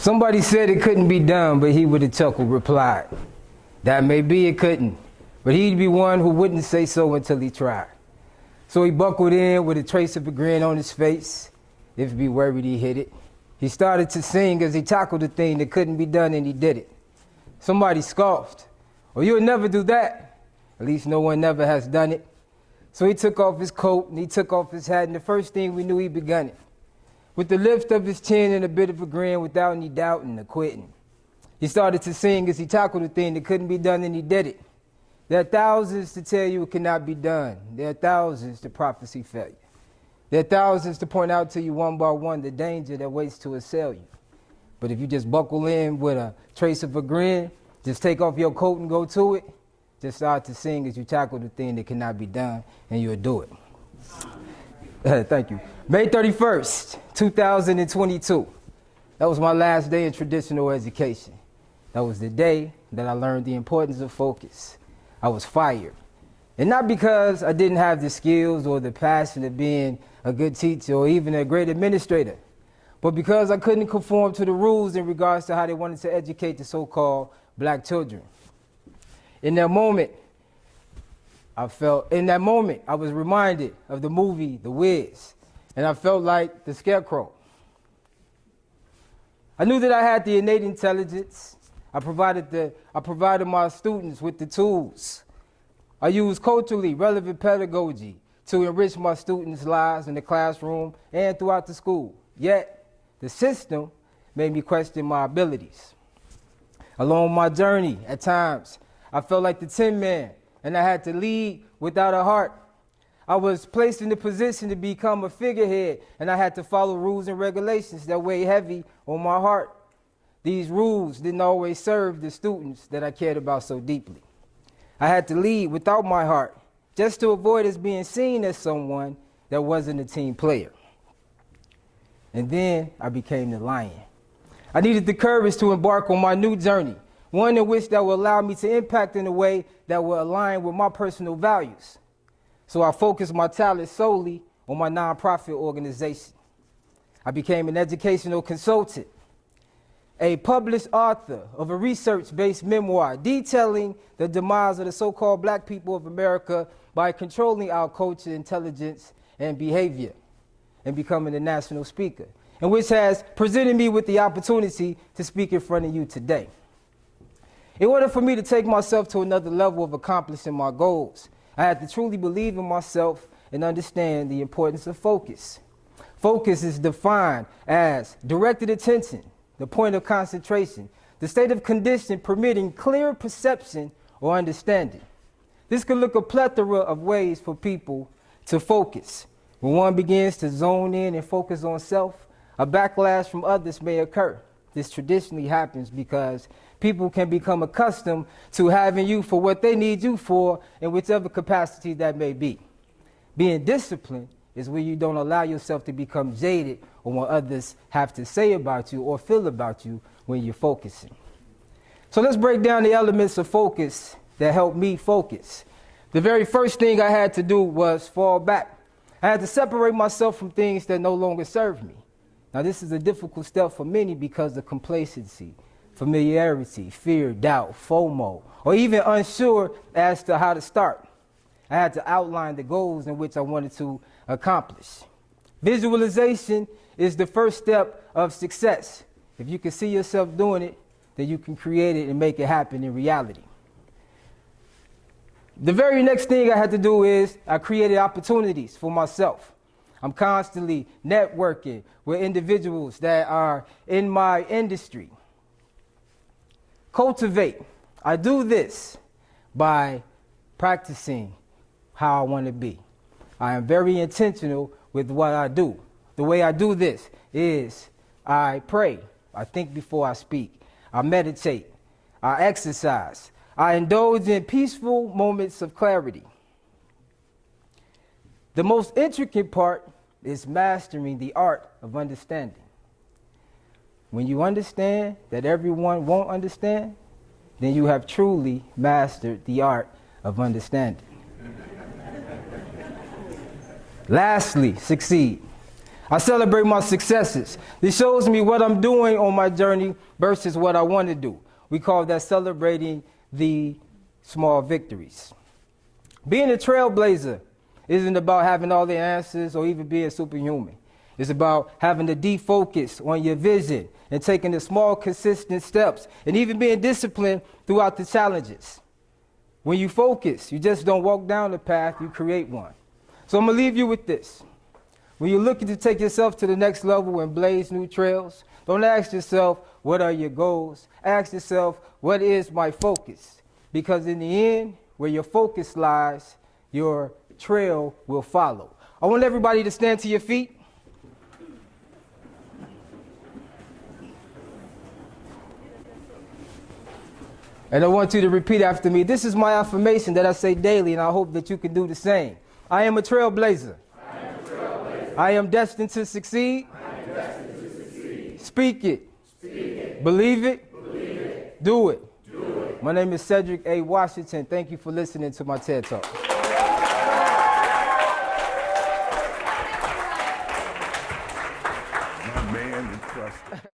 Somebody said it couldn't be done, but he with a chuckle replied, that may be it couldn't, but he'd be one who wouldn't say so until he tried. So he buckled in with a trace of a grin on his face. If he be worried, he hit it. He started to sing as he tackled the thing that couldn't be done, and he did it. Somebody scoffed, "Oh, you'll never do that." At least no one never has done it. So he took off his coat and he took off his hat, and the first thing we knew, he begun it. With the lift of his chin and a bit of a grin, without any doubting or quitting. He started to sing as he tackled the thing that couldn't be done, and he did it. There are thousands to tell you it cannot be done. There are thousands to prophecy failure. There are thousands to point out to you one by one the danger that waits to assail you. But if you just buckle in with a trace of a grin, just take off your coat and go to it, just start to sing as you tackle the thing that cannot be done, and you'll do it. Thank you. May 31st, 2022. That was my last day in traditional education. That was the day that I learned the importance of focus. I was fired. And not because I didn't have the skills or the passion of being a good teacher or even a great administrator, but because I couldn't conform to the rules in regards to how they wanted to educate the so-called black children. In that moment, I was reminded of the movie The Wiz, and I felt like the Scarecrow. I knew that I had the innate intelligence. I provided my students with the tools. I used culturally relevant pedagogy to enrich my students' lives in the classroom and throughout the school. Yet, the system made me question my abilities. Along my journey, at times, I felt like the Tin Man, and I had to lead without a heart. I was placed in the position to become a figurehead, and I had to follow rules and regulations that weighed heavy on my heart. These rules didn't always serve the students that I cared about so deeply. I had to lead without my heart, just to avoid us being seen as someone that wasn't a team player. And then I became the lion. I needed the courage to embark on my new journey, one in which that will allow me to impact in a way that will align with my personal values. So I focused my talent solely on my nonprofit organization. I became an educational consultant, a published author of a research-based memoir detailing the demise of the so-called black people of America by controlling our culture, intelligence, and behavior, and becoming a national speaker, and which has presented me with the opportunity to speak in front of you today. In order for me to take myself to another level of accomplishing my goals, I had to truly believe in myself and understand the importance of focus. Focus is defined as directed attention, the point of concentration, the state of condition permitting clear perception or understanding. This could look a plethora of ways for people to focus. When one begins to zone in and focus on self, a backlash from others may occur. This traditionally happens because people can become accustomed to having you for what they need you for in whichever capacity that may be. Being disciplined is when you don't allow yourself to become jaded on what others have to say about you or feel about you when you're focusing. So let's break down the elements of focus that help me focus. The very first thing I had to do was fall back. I had to separate myself from things that no longer serve me. Now, this is a difficult step for many because of complacency, familiarity, fear, doubt, FOMO, or even unsure as to how to start. I had to outline the goals in which I wanted to accomplish. Visualization is the first step of success. If you can see yourself doing it, then you can create it and make it happen in reality. The very next thing I had to do is I created opportunities for myself. I'm constantly networking with individuals that are in my industry. Cultivate. I do this by practicing how I want to be. I am very intentional with what I do. The way I do this is I pray. I think before I speak. I meditate. I exercise. I indulge in peaceful moments of clarity. The most intricate part is mastering the art of understanding. When you understand that everyone won't understand, then you have truly mastered the art of understanding. Lastly, succeed. I celebrate my successes. This shows me what I'm doing on my journey versus what I want to do. We call that celebrating the small victories. Being a trailblazer isn't about having all the answers or even being superhuman. It's about having the deep focus on your vision and taking the small, consistent steps and even being disciplined throughout the challenges. When you focus, you just don't walk down the path, you create one. So I'm going to leave you with this. When you're looking to take yourself to the next level and blaze new trails, don't ask yourself, what are your goals? Ask yourself, what is my focus? Because in the end, where your focus lies, your trail will follow. I want everybody to stand to your feet. And I want you to repeat after me. This is my affirmation that I say daily, and I hope that you can do the same. I am a trailblazer. I am destined to succeed. Speak it. Believe it. Do it. My name is Cedric A. Washington. Thank you for listening to my TED Talk. My man, you trust.